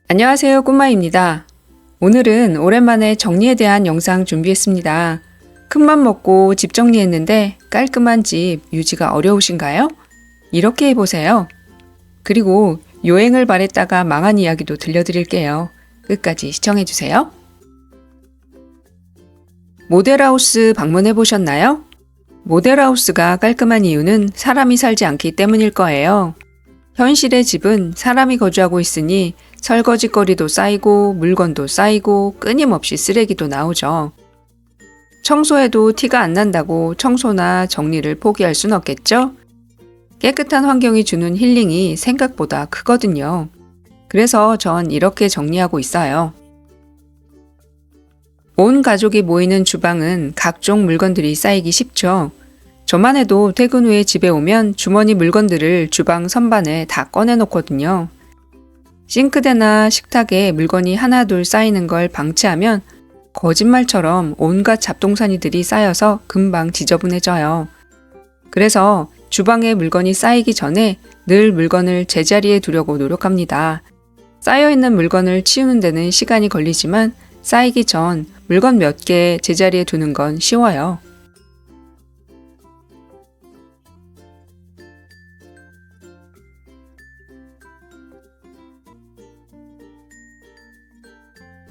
안녕하세요, 꼬마입니다. 오늘은 오랜만에 정리에 대한 영상 준비했습니다. 큰맘 먹고 집 정리했는데 깔끔한 집 유지가 어려우신가요? 이렇게 해보세요. 그리고 요행을 바랬다가 망한 이야기도 들려드릴게요. 끝까지 시청해주세요. 모델하우스 방문해보셨나요? 모델하우스가 깔끔한 이유는 사람이 살지 않기 때문일 거예요. 현실의 집은 사람이 거주하고 있으니 설거지거리도 쌓이고 물건도 쌓이고 끊임없이 쓰레기도 나오죠. 청소해도 티가 안 난다고 청소나 정리를 포기할 순 없겠죠? 깨끗한 환경이 주는 힐링이 생각보다 크거든요. 그래서 전 이렇게 정리하고 있어요. 온 가족이 모이는 주방은 각종 물건들이 쌓이기 쉽죠. 저만 해도 퇴근 후에 집에 오면 주머니 물건들을 주방 선반에 다 꺼내놓거든요. 싱크대나 식탁에 물건이 하나둘 쌓이는 걸 방치하면 거짓말처럼 온갖 잡동사니들이 쌓여서 금방 지저분해져요. 그래서 주방에 물건이 쌓이기 전에 늘 물건을 제자리에 두려고 노력합니다. 쌓여있는 물건을 치우는 데는 시간이 걸리지만 쌓이기 전 물건 몇 개 제자리에 두는 건 쉬워요.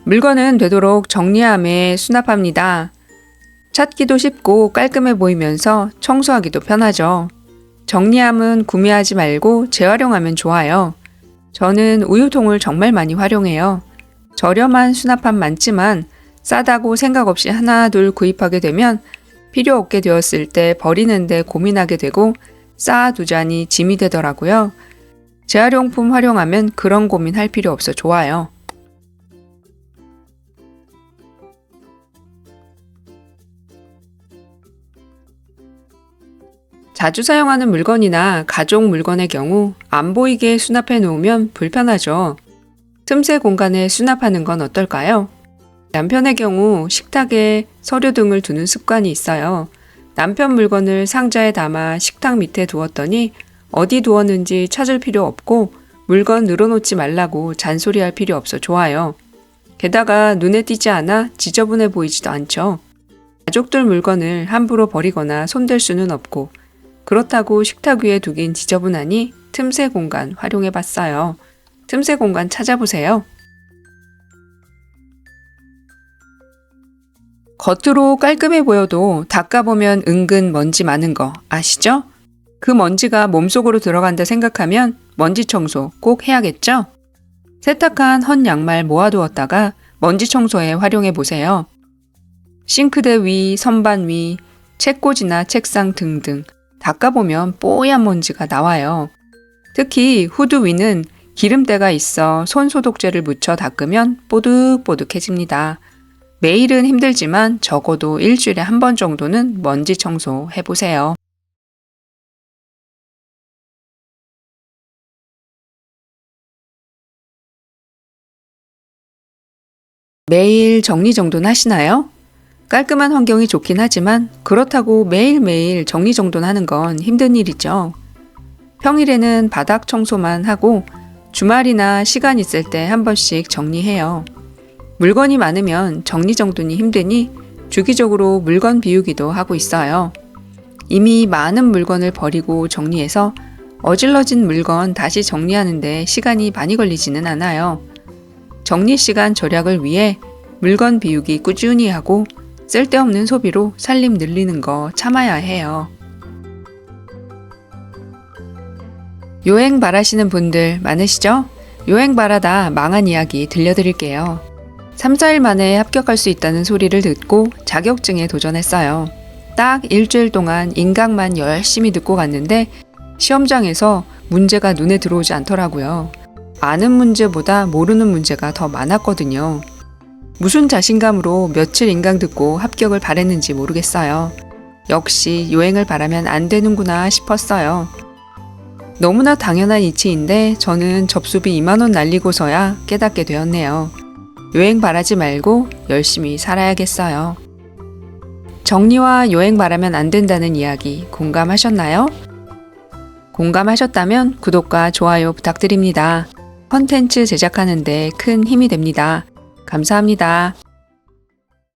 물건은 되도록 정리함에 수납합니다. 찾기도 쉽고 깔끔해 보이면서 청소하기도 편하죠. 정리함은 구매하지 말고 재활용하면 좋아요. 저는 우유통을 정말 많이 활용해요. 저렴한 수납함 많지만 싸다고 생각 없이 하나 둘 구입하게 되면 필요 없게 되었을 때 버리는데 고민하게 되고 쌓아두자니 짐이 되더라고요. 재활용품 활용하면 그런 고민할 필요 없어 좋아요. 자주 사용하는 물건이나 가족 물건의 경우 안 보이게 수납해 놓으면 불편하죠. 틈새 공간에 수납하는 건 어떨까요? 남편의 경우 식탁에 서류 등을 두는 습관이 있어요. 남편 물건을 상자에 담아 식탁 밑에 두었더니 어디 두었는지 찾을 필요 없고 물건 늘어놓지 말라고 잔소리할 필요 없어 좋아요. 게다가 눈에 띄지 않아 지저분해 보이지도 않죠. 가족들 물건을 함부로 버리거나 손댈 수는 없고 그렇다고 식탁 위에 두긴 지저분하니 틈새 공간 활용해봤어요. 틈새 공간 찾아보세요. 겉으로 깔끔해 보여도 닦아보면 은근 먼지 많은 거 아시죠? 그 먼지가 몸속으로 들어간다 생각하면 먼지 청소 꼭 해야겠죠? 세탁한 헌 양말 모아두었다가 먼지 청소에 활용해보세요. 싱크대 위, 선반 위, 책꽂이나 책상 등등 닦아보면 뽀얀 먼지가 나와요. 특히 후드 위는 기름때가 있어 손소독제를 묻혀 닦으면 뽀득뽀득해집니다. 매일은 힘들지만 적어도 일주일에 한 번 정도는 먼지 청소 해보세요. 매일 정리정돈 하시나요? 깔끔한 환경이 좋긴 하지만 그렇다고 매일매일 정리정돈 하는 건 힘든 일이죠. 평일에는 바닥 청소만 하고 주말이나 시간 있을 때 한 번씩 정리해요. 물건이 많으면 정리정돈이 힘드니 주기적으로 물건 비우기도 하고 있어요. 이미 많은 물건을 버리고 정리해서 어질러진 물건 다시 정리하는데 시간이 많이 걸리지는 않아요. 정리 시간 절약을 위해 물건 비우기 꾸준히 하고 쓸데없는 소비로 살림 늘리는 거 참아야 해요. 요행 바라시는 분들 많으시죠? 요행 바라다 망한 이야기 들려드릴게요. 3, 4일 만에 합격할 수 있다는 소리를 듣고 자격증에 도전했어요. 딱 일주일 동안 인강만 열심히 듣고 갔는데 시험장에서 문제가 눈에 들어오지 않더라고요. 아는 문제보다 모르는 문제가 더 많았거든요. 무슨 자신감으로 며칠 인강 듣고 합격을 바랬는지 모르겠어요. 역시 요행을 바라면 안 되는구나 싶었어요. 너무나 당연한 이치인데 저는 접수비 2만원 날리고서야 깨닫게 되었네요. 요행 바라지 말고 열심히 살아야겠어요. 정리와 요행 바라면 안 된다는 이야기 공감하셨나요? 공감하셨다면 구독과 좋아요 부탁드립니다. 컨텐츠 제작하는데 큰 힘이 됩니다. 감사합니다.